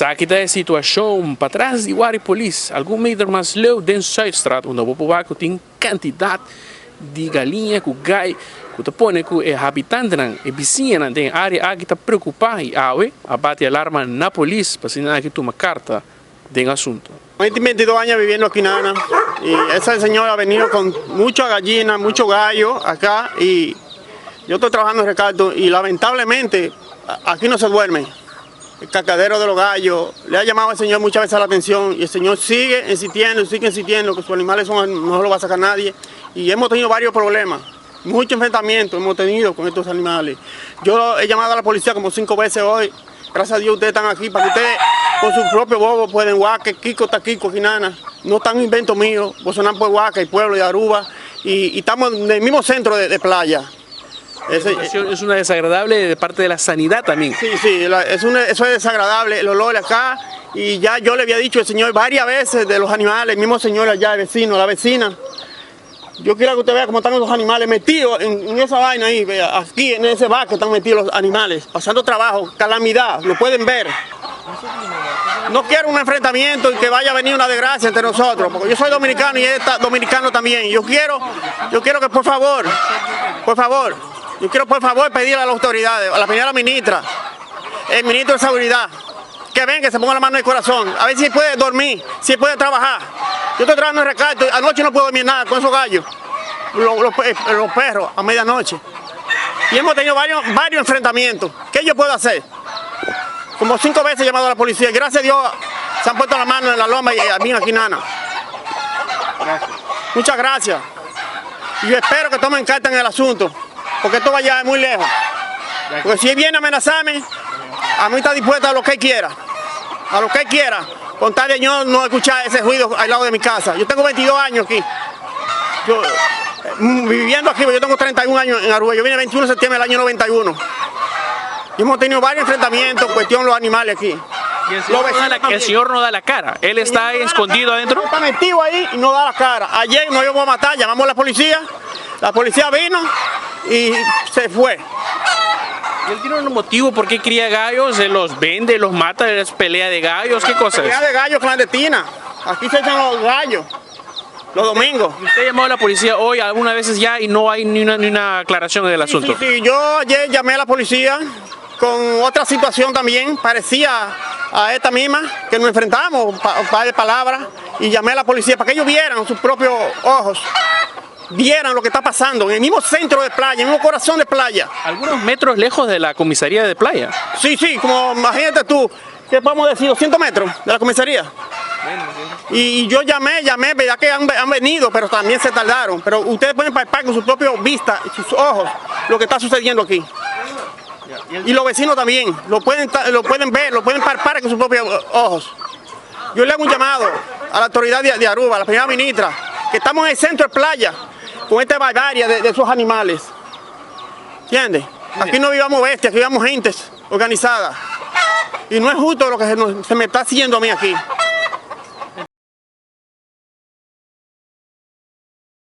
Aqui está a situação para trás de Guaripolis, algum metro mais longe dentro da Zuidstraat, onde o povo tem quantidade de galinha, com gai, que te põe que é habitante, é vizinha, tem área que está preocupada e abate alarma na polícia para assinar que toma carta del assunto. 22 años viviendo aquí en Ana y esa señora ha venido con muchas gallinas, muchos gallos acá y yo estoy trabajando en Ricardo y lamentablemente aquí no se duerme. El cacadero de los gallos, le ha llamado al señor muchas veces la atención y el señor sigue insistiendo que sus animales no lo va a sacar nadie y hemos tenido varios problemas, muchos enfrentamientos hemos tenido con estos animales. Yo he llamado a la policía como 5 veces hoy, gracias a Dios ustedes están aquí para que ustedes con su propio bobo pueden Huaca, Kiko está Kiko, Quinana, no están un invento mío, Bolsonaro por Huaca, el pueblo de Aruba y estamos en el mismo centro de playa. Es una desagradable de parte de la sanidad también. Sí, eso es desagradable, el olor acá, y ya yo le había dicho al señor varias veces de los animales, el mismo señor allá, el vecino, la vecina. Yo quiero que usted vea cómo están los animales metidos en esa vaina ahí, vea, aquí en ese bar que están metidos los animales, pasando trabajo, calamidad, lo pueden ver. No quiero un enfrentamiento y que vaya a venir una desgracia entre nosotros, porque yo soy dominicano y él está dominicano también. Yo quiero que por favor, yo quiero por favor pedirle a las autoridades, a la primera ministra, el ministro de Seguridad, que venga, que se ponga la mano en el corazón, a ver si puede dormir, si puede trabajar. Yo estoy trabajando en Recarto, anoche no puedo dormir nada con esos gallos, los perros a medianoche. Y hemos tenido varios enfrentamientos. ¿Qué yo puedo hacer? Como 5 veces he llamado a la policía y gracias a Dios se han puesto la mano en la loma y a mí aquí Nana. Muchas gracias. Y yo espero que tomen carta en el asunto, porque esto vaya muy lejos. Porque si él viene a amenazarme, a mí está dispuesta a lo que él quiera. A lo que él quiera. Con tal de yo no escuchar ese ruido al lado de mi casa. Yo tengo 22 años aquí. Yo, viviendo aquí, yo tengo 31 años en Aruba. Yo vine el 21 de septiembre del año 91. Y hemos tenido varios enfrentamientos, cuestión de los animales aquí. Y el señor no da la cara. Él está escondido adentro. Está metido ahí y no da la cara. Ayer nos íbamos a matar, llamamos a la policía vino y se fue. ¿Y él tiene un motivo por qué cría gallos? ¿Se los vende, los mata, les pelea de gallos? ¿Qué cosas? Pelea de gallos clandestina. Aquí se echan los gallos los domingos. ¿Usted llamó a la policía hoy algunas veces ya y no hay ni una aclaración del asunto? Sí, yo ayer llamé a la policía con otra situación también, parecía a esta misma, que nos enfrentamos, un par de palabras, y llamé a la policía para que ellos vieran con sus propios ojos, vieran lo que está pasando en el mismo centro de playa, en el mismo corazón de playa. ¿Algunos metros lejos de la comisaría de playa? Sí, como imagínate tú, ¿qué podemos decir? 200 metros de la comisaría. Y yo llamé, ya que han venido, pero también se tardaron. Pero ustedes pueden palpar con sus propios vistas, sus ojos, lo que está sucediendo aquí. Y los vecinos también, lo pueden ver, lo pueden palpar con sus propios ojos. Yo le hago un llamado a la autoridad de Aruba, a la primera ministra, que estamos en el centro de playa, con esta barbarie de esos animales. ¿Entiendes? Aquí no vivamos bestias, aquí vivamos gentes organizadas. Y no es justo lo que se me está haciendo a mí aquí.